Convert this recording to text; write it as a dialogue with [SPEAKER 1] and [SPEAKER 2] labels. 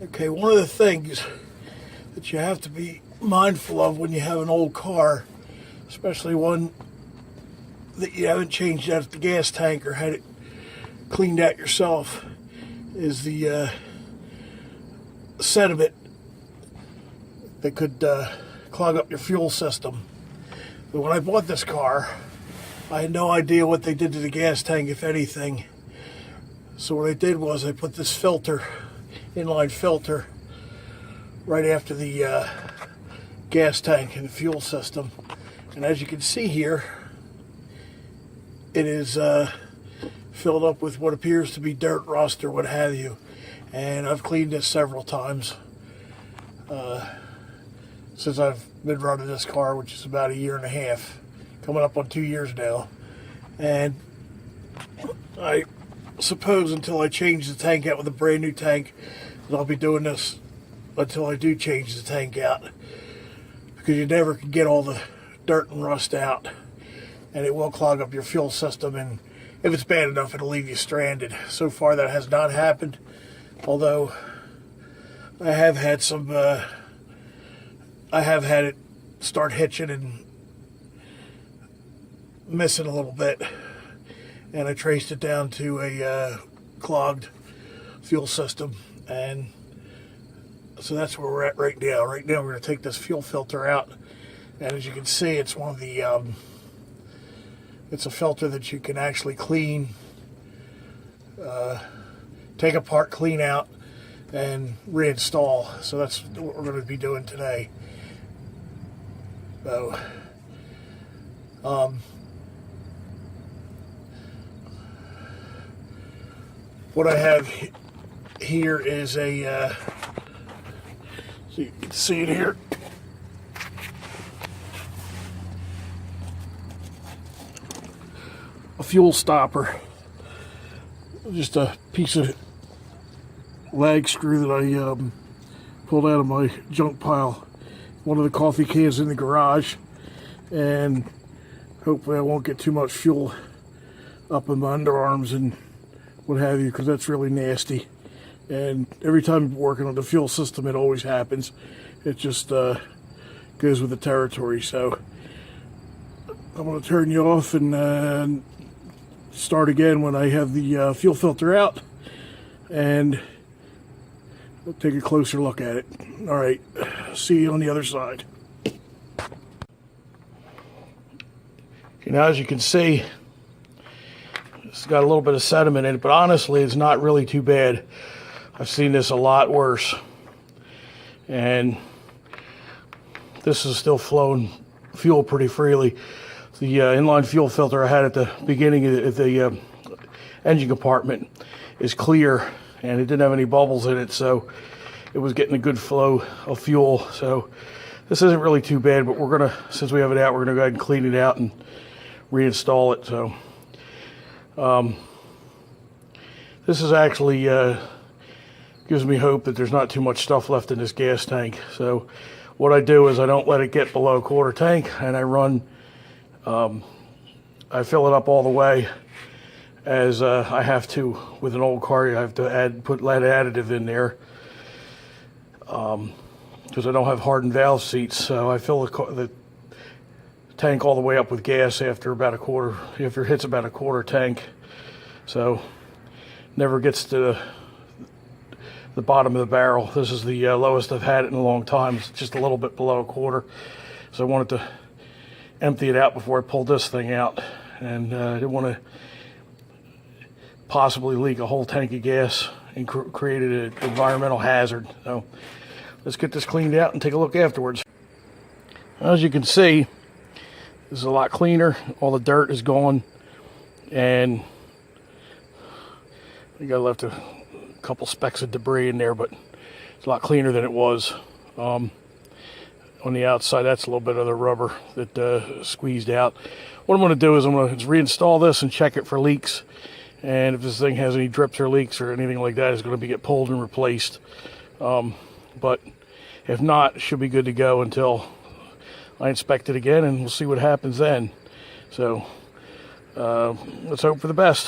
[SPEAKER 1] Okay, one of the things that you have to be mindful of when you have an old car, especially one that you haven't changed out the gas tank or had it cleaned out yourself, is the sediment that could clog up your fuel system. But when I bought this car, I had no idea what they did to the gas tank, if anything. So what I did was I put this filter, inline filter, right after the gas tank and the fuel system. And as you can see here, it is filled up with what appears to be dirt, rust, or what have you. And I've cleaned this several times since I've been running this car, which is about 1.5 years, coming up on 2 years now. And I suppose until I change the tank out with a brand new tank, that I'll be doing this until I do change the tank out, because you never can get all the dirt and rust out, and it will clog up your fuel system, and if it's bad enough, it'll leave you stranded. So far that has not happened, although I have had some I have had it start hitching and missing a little bit, and I traced it down to a clogged fuel system. And so that's where we're at right now. Right now we're going to take this fuel filter out, and as you can see, it's one of the it's a filter that you can actually clean, take apart, clean out, and reinstall. So that's what we're going to be doing today. So what I have here is a so you can see it here. A fuel stopper. Just a piece of lag screw that I pulled out of my junk pile. One of the coffee cans in the garage, and hopefully I won't get too much fuel up in my underarms and what have you, because that's really nasty. And every time I'm working on the fuel system, it always happens. It just goes with the territory. So I'm going to turn you off and start again when I have the fuel filter out, and we'll take a closer look at it. All right, see you on the other side. Okay, now as you can see, it's got a little bit of sediment in it, but honestly, it's not really too bad. I've seen this a lot worse, and this is still flowing fuel pretty freely. The inline fuel filter I had at the beginning of the engine compartment is clear, and it didn't have any bubbles in it, so it was getting a good flow of fuel. So this isn't really too bad, but we're gonna, since we have it out, we're gonna go ahead and clean it out and reinstall it. So this is actually gives me hope that there's not too much stuff left in this gas tank. So what I do is I don't let it get below a quarter tank, and I run I fill it up all the way, as I have to with an old car. You have to put lead additive in there because I don't have hardened valve seats. So I fill the tank all the way up with gas after about after it hits about a quarter tank. So never gets to the bottom of the barrel. This is the lowest I've had it in a long time. It's just a little bit below a quarter. So I wanted to empty it out before I pulled this thing out, and I didn't want to possibly leak a whole tank of gas and create an environmental hazard. So let's get this cleaned out and take a look afterwards. As you can see, this is a lot cleaner. All the dirt is gone, and I think I left a couple specks of debris in there, but it's a lot cleaner than it was. On the outside, that's a little bit of the rubber that squeezed out. What I'm going to do is I'm going to reinstall this and check it for leaks, and if this thing has any drips or leaks or anything like that, it's going to get pulled and replaced. But if not, it should be good to go until I inspect it again, and we'll see what happens then. So let's hope for the best.